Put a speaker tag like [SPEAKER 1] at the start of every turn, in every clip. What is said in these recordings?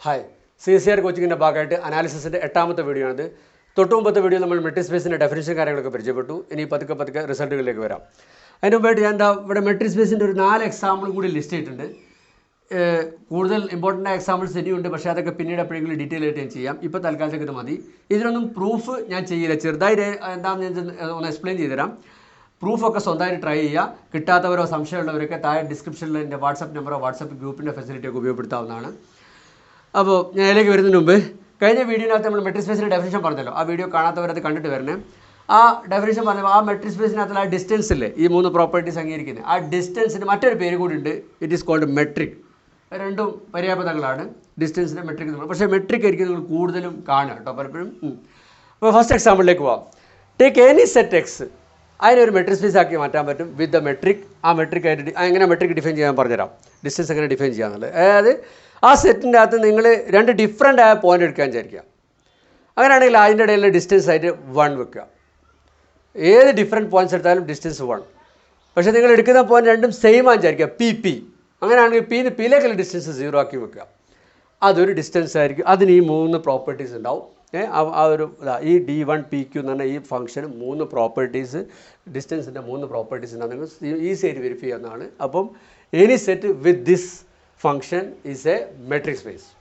[SPEAKER 1] Hi, CSIR coaching in the Bagate analysis in the Atamata video. Totum the video, the metric space in a definition character, any particular result. I know better than the metric space into an example would list it. Important examples in you, but Shaka Pinida particularly detailed in Chiam, Ipatalka Madi. Is there no proof Yanchi and explain the proof of on that try Kitata or some shell of description in the WhatsApp number of WhatsApp group in a facility to be able to. Now, I will video metric space definition. Video definition metric space distance. These three properties. Distance it is called metric. Distance metric. Metric first example, take any set X. I have a metric space with the metric. Metric define distance define. That set in the different point at Kanjaria. I can distance 1. Any different points at the distance 1. But I think the point random same PP. I can P the P distance 0. That's the distance. That's the properties now. D1 PQ function 3 properties. Distance and 3 properties. Easy to verify. Any set with this function is a metric space.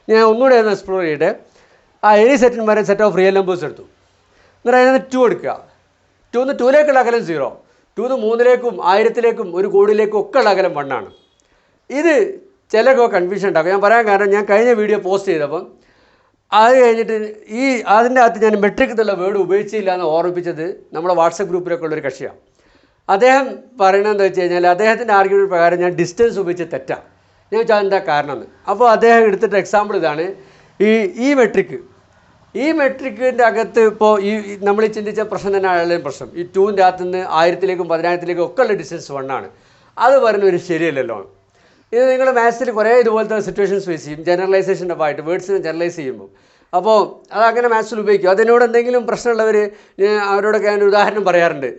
[SPEAKER 1] Now, we will explore any set of real numbers. There are 2. 2 is 0. 2 is 3 is 1. This is confusion. I will video post this. Metric word WhatsApp group. അദ്ദേഹം പറയുന്നത് വെച്ച് കഴിഞ്ഞാൽ അദ്ദേഹത്തിൻ്റെ argument പ്രകാരം ഞാൻ distance ഉപയോഗിച്ച് തെറ്റാണ്. ഞാൻ ചോദിച്ചാൽ എന്താ കാരണം എന്ന്. അപ്പോൾ അദ്ദേഹം എടുത്തിട്ട് എക്സാമ്പിൾ ഇതാണ്. ഈ മെട്രിക്കിൻ്റെ അകത്ത് ഇപ്പോൾ നമ്മൾ ചിന്തിച്ച പ്രശ്നം തന്നെയാണ് പ്രശ്നം. ഈ 2ൻ്റെ അകത്ത് നിന്ന് 1000ലേക്കും 10000ലേക്കും ഒക്കെ ഉള്ള ഡിസ്റ്റൻസ് 1 ആണ്. അത് പറയുന്ന ഒരു ശരിയല്ലല്ലോ. ഇത് നിങ്ങൾ മാത്സിൽ കുറേ ഇതുപോലത്തെ സിറ്റുവേഷൻസ് ഫേസ് ചെയ്യും. ജനറലൈസേഷൻ്റെ ഭാഗമായിട്ട് വേർഡ്സിനെ ജനറലൈസ് ചെയ്യുമ്പോൾ. അപ്പോൾ അതങ്ങനെ മാത്സിൽ ഉപയോഗിക്കും. അതിനോട് എന്തെങ്കിലും പ്രശ്നമുള്ളവർ അവരോടൊക്കെ ഞാൻ ഒരു ഉദാഹരണം പറയാറുണ്ട്.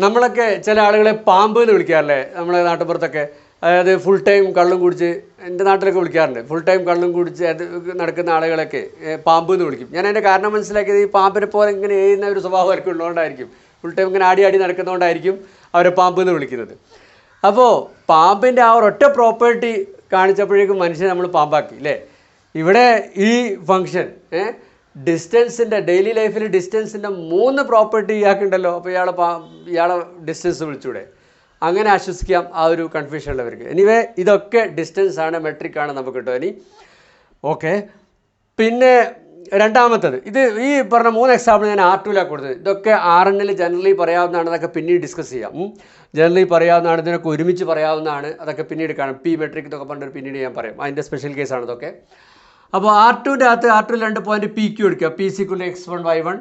[SPEAKER 1] നമ്മളൊക്കെ ചില ആളുകളെ പാമ്പ് എന്ന് വിളിക്കാറില്ലേ നമ്മളെ നാട്ടുപുറത്തൊക്കെ. അതായത് ഫുൾ ടൈം കള്ളും കുടിച്ച് എൻ്റെ നാട്ടിലൊക്കെ വിളിക്കാറുണ്ട്. ഫുൾ ടൈം കള്ളും കുടിച്ച് നടക്കുന്ന ആളുകളൊക്കെ പാമ്പ് എന്ന് വിളിക്കും. ഞാൻ അതിൻ്റെ കാരണം മനസ്സിലാക്കിയത് ഈ പാമ്പിനെ പോലെ ഇങ്ങനെ ചെയ്യുന്ന ഒരു സ്വഭാവം അവർക്ക് ഉള്ളതുകൊണ്ടായിരിക്കും. ഫുൾ ടൈം ഇങ്ങനെ ആടി നടക്കുന്നതുകൊണ്ടായിരിക്കും അവരെ പാമ്പ് എന്ന് വിളിക്കുന്നത്. അപ്പോൾ പാമ്പിൻ്റെ ആ ഒരൊറ്റ പ്രോപ്പർട്ടി കാണിച്ചപ്പോഴേക്കും മനുഷ്യനെ നമ്മൾ പാമ്പാക്കി അല്ലേ. ഇവിടെ ഈ ഫംഗ്ഷൻ ഡിസ്റ്റൻസിൻ്റെ ഡെയിലി ലൈഫിൽ ഡിസ്റ്റൻസിൻ്റെ 3 പ്രോപ്പർട്ടി ഇയാൾക്കുണ്ടല്ലോ. അപ്പോൾ ഇയാളെ ഡിസ്റ്റൻസ് വിളിച്ചൂടെ. അങ്ങനെ ആശ്വസിക്കാം ആ ഒരു കൺഫ്യൂഷൻ ഉള്ളവർക്ക്. എനിവേ ഇതൊക്കെ ഡിസ്റ്റൻസ് ആണ്, മെട്രിക് ആണ് നമുക്ക് കിട്ടുക. ഇനി ഓക്കെ. പിന്നെ രണ്ടാമത്തത് ഈ പറഞ്ഞ 3 എക്സാമ്പിൾ ഞാൻ R2 കൊടുത്തത്. ഇതൊക്കെ RNൽ ജനറലി പറയാവുന്നതാണ്. അതൊക്കെ പിന്നീട് ഡിസ്കസ് ചെയ്യാം. ജനറലി പറയാവുന്നതാണ്, ഇതിനൊക്കെ ഒരുമിച്ച് പറയാവുന്നതാണ്. അതൊക്കെ പിന്നീട് കാണാം. മെട്രിക് ഇതൊക്കെ പറഞ്ഞിട്ട് പിന്നീട് ഞാൻ പറയാം. അതിൻ്റെ സ്പെഷ്യൽ കേസാണ് ഇതൊക്കെ. അപ്പോൾ R2ൻ്റെ അകത്ത് R2 2 പോയിൻറ്റ് PQ എടുക്കുക. P = x1 y1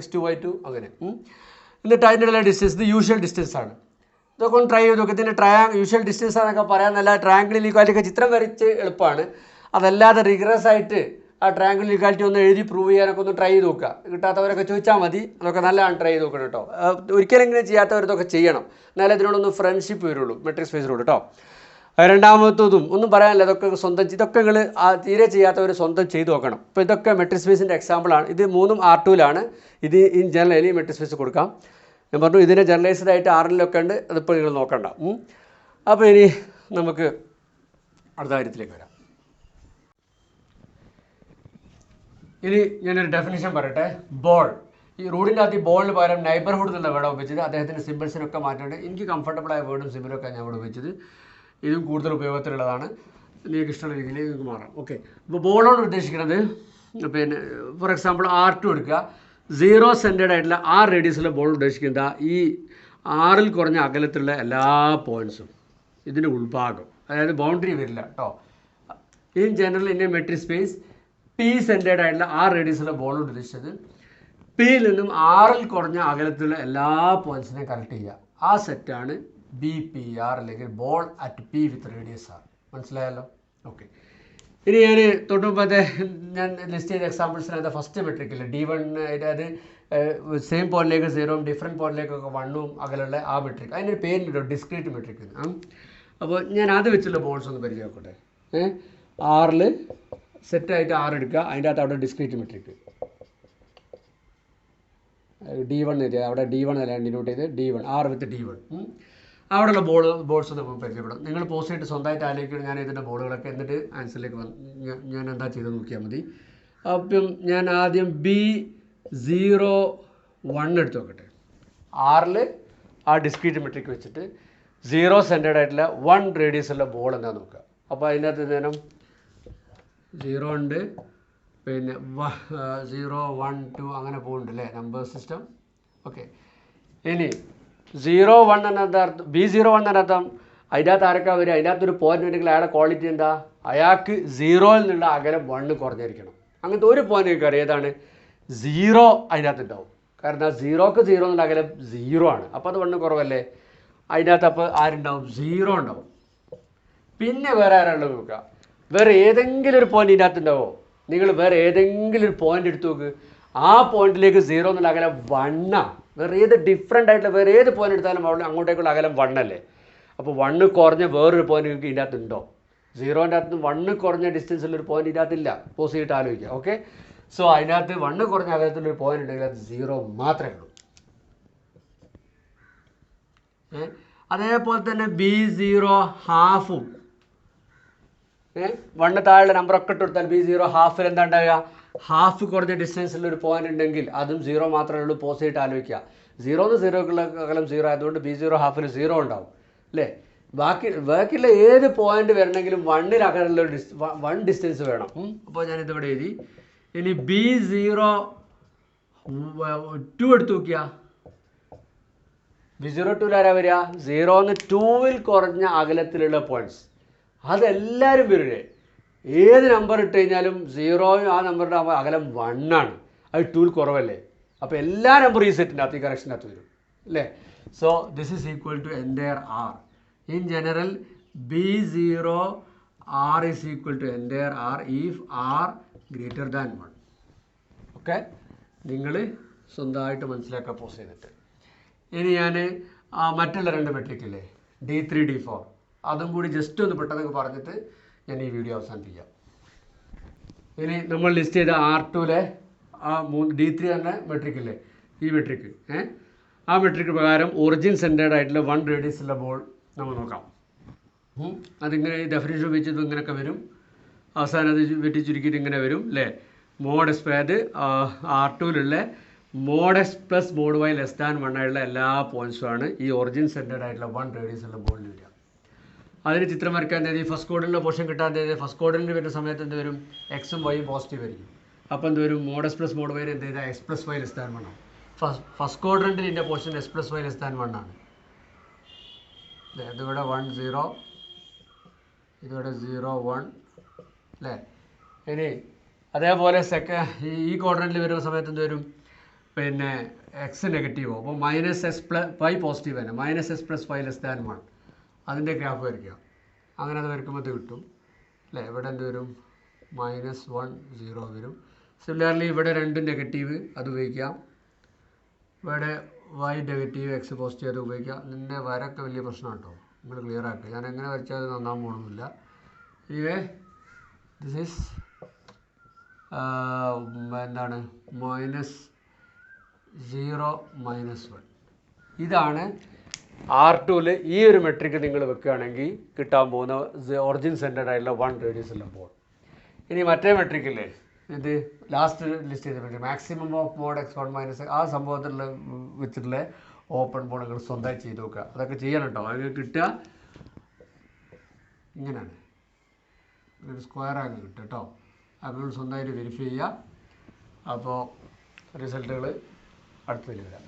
[SPEAKER 1] x2 y2 അങ്ങനെ. എന്നിട്ട് അതിൻ്റെ ഡിസ്റ്റൻസ് ഇത് യൂഷ്വൽ ഡിസ്റ്റൻസ് ആണ്. ഇതൊക്കെ ഒന്ന് ട്രൈ ചെയ്ത് നോക്കുക. ഇതിൻ്റെ യൂഷ്വൽ ഡിസ്റ്റൻസ് ആണെന്നൊക്കെ പറയാമെന്നല്ല. ട്രയാങ്കിൾ ഈക്വാലിറ്റിയൊക്കെ ചിത്രം വരച്ച് എളുപ്പമാണ്. അതല്ലാതെ റിഗ്രസ് ആയിട്ട് ആ ട്രയാങ്കിൾ ഈക്വാലിറ്റി ഒന്ന് എഴുതി പ്രൂവ് ചെയ്യാനൊക്കെ ഒന്ന് ട്രൈ ചെയ്ത് നോക്കുക. കിട്ടാത്തവരൊക്കെ ചോദിച്ചാൽ മതി. അതൊക്കെ നല്ലതാണ്, ട്രൈ ചെയ്ത് നോക്കണം കേട്ടോ. ഒരിക്കലും ഇങ്ങനെ ചെയ്യാത്തവരതൊക്കെ ചെയ്യണം. എന്നാലേ ഇതിനോടൊന്ന് ഫ്രണ്ട്ഷിപ്പ് വരുള്ളൂ മെട്രിക് സ്പേസിലോട്ട് കേട്ടോ. രണ്ടാമത്തതും ഒന്നും പറയാനില്ല. ഇതൊക്കെ സ്വന്തം ഇതൊക്കെ നിങ്ങൾ തീരെ ചെയ്യാത്തവർ സ്വന്തം ചെയ്ത് നോക്കണം. ഇപ്പോൾ ഇതൊക്കെ മെട്രിക് സ്പേസിൻ്റെ എക്സാമ്പിളാണ്. ഇത് 3ഉം R2ലാണ്. ഇത് ഇൻ ജനറലി മെട്രിക് സ്പേസ് കൊടുക്കാം. ഞാൻ പറഞ്ഞു ഇതിനെ ജനറലൈസ്ഡ് ആയിട്ട് RNലൊക്കെ ഉണ്ട്. അതിപ്പോൾ നിങ്ങൾ നോക്കണ്ട. അപ്പോൾ ഇനി നമുക്ക് അടുത്ത കാര്യത്തിലേക്ക് വരാം. ഇനി ഞാനൊരു ഡെഫിനിഷൻ പറയട്ടെ. ബോൾ, ഈ റൂഡിൻ്റെ അകത്ത് ഈ ബോളിന് പകരം നൈബർഹുഡ് എന്നുള്ള വേർഡാണ് ഉപയോഗിച്ചത്. അദ്ദേഹത്തിൻ്റെ സിമ്പിൾസിനൊക്കെ മാറ്റിയിട്ട് എനിക്ക് കംഫർട്ടബിളായ വേർഡും സിമ്പിളൊക്കെ ഞാൻ ഇവിടെ ഉപയോഗിച്ചത്. ഇതും കൂടുതൽ ഉപയോഗത്തിലുള്ളതാണ്. നിങ്ങൾക്ക് ഇഷ്ടമുള്ള രീതിയിലേക്ക് നിങ്ങൾക്ക് മാറാം. ഓക്കെ. അപ്പോൾ ബോളോട് ഉദ്ദേശിക്കുന്നത് പിന്നെ ഫോർ എക്സാമ്പിൾ R2 എടുക്കുക. 0 സെൻറ്റേഡ് ആയിട്ടുള്ള R റേഡിയസിലെ ബോൾ ഉദ്ദേശിക്കുന്നത് ഈ Rൽ കുറഞ്ഞ അകലത്തിലുള്ള എല്ലാ പോയിൻറ്റ്സും ഇതിൻ്റെ ഉൾഭാഗം, അതായത് ബൗണ്ടറി വരില്ല കേട്ടോ. In general in a metric space P centred ആയിട്ടുള്ള R റേഡിയസിലെ ബോളോട് ഉദ്ദേശിച്ചത് Pയിൽ നിന്നും Rൽ കുറഞ്ഞ അകലത്തിലുള്ള എല്ലാ പോയിൻറ്റ്സിനെയും കണക്ട് ചെയ്യുക. ആ സെറ്റാണ് BPR അല്ലെങ്കിൽ ball at P with radius R. മനസ്സിലായല്ലോ? ഓക്കെ. ഇനി ഞാൻ തൊട്ടുമുമ്പത്തെ ഞാൻ ലിസ്റ്റ് ചെയ്ത എക്സാമ്പിൾസിനകത്ത് ഫസ്റ്റ് മെട്രിക്കില്ല D1, അതായത് സെയിം പോയിന്റിലേക്ക് 0ഉം ഡിഫറെൻറ്റ് പോയിന്റിലേക്കൊക്കെ 1ഉം അകലുള്ള ആ മെട്രിക്. അതിൻ്റെ പേരിലിട്ടോ ഡിസ്ക്രീറ്റ് മെട്രിക്. അപ്പോൾ ഞാൻ അത് വെച്ചുള്ള ബോൾസ് ഒന്ന് പരിചയമാക്കട്ടെ. Rൽ സെറ്റായിട്ട് 6 എടുക്കുക. അതിൻ്റെ അകത്ത് അവിടെ ഡിസ്ക്രീറ്റ് മെട്രിക് D1 എഴുതുക. അവിടെ D1 അല്ല ഡിനോട്ട് ചെയ്ത് D1 6 വിത്ത് D1. അവിടെയുള്ള ബോർഡ്സ് നമുക്ക് പരിചയപ്പെടാം. നിങ്ങൾ പോസ്റ്റ് ചെയ്തിട്ട് സ്വന്തമായിട്ട് ആലോചിക്കണം ഞാൻ ഇതിൻ്റെ ബോർഡുകളൊക്കെ. എന്നിട്ട് ആൻസറിലേക്ക് ഞാൻ എന്താ ചെയ്തെന്ന് നോക്കിയാൽ മതി. അപ്പം ഞാൻ ആദ്യം B01 എടുത്ത് നോക്കട്ടെ. 6ൽ ആ ഡിസ്ക്രീറ്റ് മെട്രിക് വെച്ചിട്ട് 0 സെൻറ്റേഡ് ആയിട്ടുള്ള 1 റേഡിയസ് ഉള്ള ബോൾ എന്താ നോക്കുക. അപ്പോൾ അതിനകത്ത് നേരം 0 ഉണ്ട്, പിന്നെ 0 1 2 അങ്ങനെ പോകുന്നുണ്ട് അല്ലേ നമ്പർ സിസ്റ്റം. ഓക്കെ, ഇനി 01 എന്നർത്ഥം B01 എന്നർത്ഥം അതിനകത്ത് ആരൊക്കെ വരിക? അതിനകത്തൊരു പോയിന്റ് ഉണ്ടെങ്കിൽ അയാളുടെ ക്വാളിറ്റി എന്താ? അയാൾക്ക് 0യിൽ നിന്നുള്ള അകലം 1 കുറഞ്ഞിരിക്കണം. അങ്ങനത്തെ ഒരു പോയിന്റ് നിങ്ങൾക്ക് അറിയാം, ഏതാണ്? 0 അതിനകത്ത് ഉണ്ടാവും. കാരണം 0ക്ക് 0 എന്നുള്ള അകലം 0 ആണ്. അപ്പോൾ അത് 1 കുറവല്ലേ? അതിനകത്ത് അപ്പോൾ ആരുണ്ടാവും? 0 ഉണ്ടാവും. പിന്നെ വേറെ ആരാളുള്ളത് നോക്കുക. വേറെ ഏതെങ്കിലും ഒരു പോയിന്റ് ഇതിനകത്ത് ഉണ്ടാവോ? നിങ്ങൾ വേറെ ഏതെങ്കിലും ഒരു പോയിന്റ് എടുത്ത് നോക്ക്. ആ പോയിന്റിലേക്ക് 0 എന്നുള്ള അകലം 1 ആണ്. വേറെ ഏത് ഡിഫറെൻ്റ് ആയിട്ടുള്ള വേറെ ഏത് പോയിന്റ് എടുത്താലും അവിടെ അങ്ങോട്ടേക്കുള്ള അകലം 1 അല്ലേ? അപ്പോൾ 1 കുറഞ്ഞ വേറൊരു പോയിന്റ് നിങ്ങൾക്ക് ഇതിൻ്റെ അകത്ത് ഉണ്ടോ? 0ൻ്റെ അകത്ത് 1 കുറഞ്ഞ ഡിസ്റ്റൻസിലൊരു പോയിന്റ് ഇതിനകത്തില്ല. പോസ് ചെയ്തിട്ട് ആലോചിക്കുക. ഓക്കെ, സോ അതിനകത്ത് 1 കുറഞ്ഞ അകലത്തിലൊരു പോയിന്റ് ഉണ്ടെങ്കിൽ അത് 0 മാത്രമേ ഉള്ളൂ. അതേപോലെ തന്നെ B0 ഹാഫും 1 താഴെ നമ്പറൊക്കെ ഇട്ട് കൊടുത്താൽ B0 ഹാഫിൽ എന്താ ഉണ്ടാവുക? ഹാഫ് കുറഞ്ഞ ഡിസ്റ്റൻസിലൊരു പോയിന്റ് ഉണ്ടെങ്കിൽ അതും 0 മാത്രമേ ഉള്ളൂ. പോസ് ചെയ്തിട്ട് ആലോചിക്കുക. 0ന്ന് 0ക്കുള്ള അകലം 0 ആയതുകൊണ്ട് B0 ഹാഫിൽ 0 ഉണ്ടാവും അല്ലേ? ബാക്കിയുള്ള ഏത് പോയിന്റ് വരണമെങ്കിലും 1ൽ അകലുള്ള 1 ഡിസ്റ്റൻസ് വേണം. അപ്പോൾ ഞാനിതിവിടെ എഴുതി. ഇനി B02 എടുത്ത് നോക്കിയാൽ B02 ആരാ വരിക? 0ന്ന് 2ൽ കുറഞ്ഞ അകലത്തിലുള്ള പോയിന്റ്സ് അതെല്ലാവരും വരില്ലേ? ഏത് നമ്പർ ഇട്ട് കഴിഞ്ഞാലും 0യും ആ നമ്പറിൻ്റെ അകലം 1 ആണ്. അത് 2ൽ കുറവല്ലേ? അപ്പോൾ എല്ലാ നമ്പറും ഈ സെറ്റിൻ്റെ അകത്ത് ഈ കറക്ഷനകത്ത് വരും അല്ലേ? So this is equal to entire R. In general B0 R is equal to entire R if R greater than 1. Okay, നിങ്ങൾ സ്വന്തമായിട്ട് മനസ്സിലാക്കാൻ പോസ് ചെയ്തിട്ട്. ഇനി ഞാൻ മറ്റുള്ള 2 മെട്രിക്കില്ലേ D3 D4 അതും കൂടി ജസ്റ്റ് ഒന്ന് പെട്ടെന്ന് പറഞ്ഞിട്ട് ഞാൻ ഈ വീഡിയോ അവസാനിപ്പിക്കാം. ഇനി നമ്മൾ ലിസ്റ്റ് ചെയ്ത R2ലെ ആ D3 എന്ന മെട്രിക്കില്ലേ, ഈ മെട്രിക്ക് ആ മെട്രിക്ക് പ്രകാരം ഒറിജിൻ സെൻറ്റേഡ് ആയിട്ടുള്ള 1 റേഡിയസ് ഉള്ള ബോൾ നമ്മൾ നോക്കാം. അതിങ്ങനെ ഡെഫിനിഷൻ വെച്ചിട്ട് ഇങ്ങനെയൊക്കെ വരും. അവസാനം അത് വെട്ടി ചുരുക്കിയിട്ട് ഇങ്ങനെ വരും അല്ലേ? മോഡ് എസ് അത് R2ലുള്ള mod S plus mod Y less than 1 ആയിട്ടുള്ള എല്ലാ പോയിൻറ്റ്സുമാണ് ഈ ഒറിജിൻ സെൻറ്റേഡ് ആയിട്ടുള്ള 1 റേഡിയസ് ഉള്ള ബോളിൽ വരിക. അതിന് ചിത്രം വരയ്ക്കാൻ തേതി ഫസ്റ്റ് കോഡിലുള്ള പോർഷൻ കിട്ടാൻ തേതി ഫസ്റ്റ് കോഡിന് വരുന്ന സമയത്ത് എന്ത് വരും? എക്സും വൈയും പോസിറ്റീവ് ആയിരിക്കും. അപ്പോൾ എന്ത് വരും? Mod S plus mod y എന്ത് ചെയ്താൽ x plus Y less than 1 ആണ്. ഫസ്റ്റ് ക്വാഡ്രൻറ്റിൽ ഇതിൻ്റെ portion x plus Y less than 1 ആണ്. ഇതിവിടെ 1 0 ഇതിവിടെ 0 1 അല്ലേ? ഇനി അതേപോലെ ഈ ക്വാഡ്രൻറ്റിൽ വരുന്ന സമയത്ത് എന്ത് വരും? പിന്നെ എക്സ് നെഗറ്റീവോ, അപ്പോൾ minus S plus Y positive തന്നെ, minus S plus Y less than 1 അതിൻ്റെ ഗ്രാഫ് വരയ്ക്കുക. അങ്ങനെ അത് വരയ്ക്കുമ്പോൾ കിട്ടും അല്ലേ? ഇവിടെ എന്ത് വരും? -1 0 വരും. സിമിലർലി ഇവിടെ 2 നെഗറ്റീവ് അത് ഉപയോഗിക്കാം. ഇവിടെ വൈ നെഗറ്റീവ് എക്സ് പോസിറ്റീവ് അത് ഉപയോഗിക്കാം. ഇതിൻ്റെ വരൊക്കെ വലിയ പ്രശ്നമാണ് കേട്ടോ, നിങ്ങൾ ക്ലിയർ ആക്കുക. ഞാൻ എങ്ങനെ വരച്ചാൽ അത് നന്നാൻ പോകണമെന്നില്ല. ഇവേ ദിസ് ഈസ് എന്താണ് -0 -1 ഇതാണ് R2ൽ ഈ ഒരു മെട്രിക്ക് നിങ്ങൾ വെക്കുകയാണെങ്കിൽ കിട്ടാൻ പോകുന്ന ഒറിജിൻ സെൻറ്റേഡ് ആയിട്ടുള്ള 1 റേഡിയസ് ഉള്ള ബോൾ. ഇനി മറ്റേ മെട്രിക്കില്ലേ, ഇത് ലാസ്റ്റ് ലിസ്റ്റ് ചെയ്ത metric maximum of mod x1 minus ആ സംഭവത്തിലുള്ള വെച്ചിട്ടുള്ള ഓപ്പൺ ബോൾ നിങ്ങൾ സ്വന്തമായി ചെയ്ത് നോക്കുക. അതൊക്കെ ചെയ്യണം കേട്ടോ. അത് കിട്ടുക ഇങ്ങനെയാണ്, ഒരു സ്ക്വയർ ആക്കി കിട്ടും കേട്ടോ. അത് സ്വന്തമായിട്ട് വെരിഫൈ ചെയ്യുക. അപ്പോൾ റിസൾട്ടുകൾ അടുത്തതിൽ വരാം.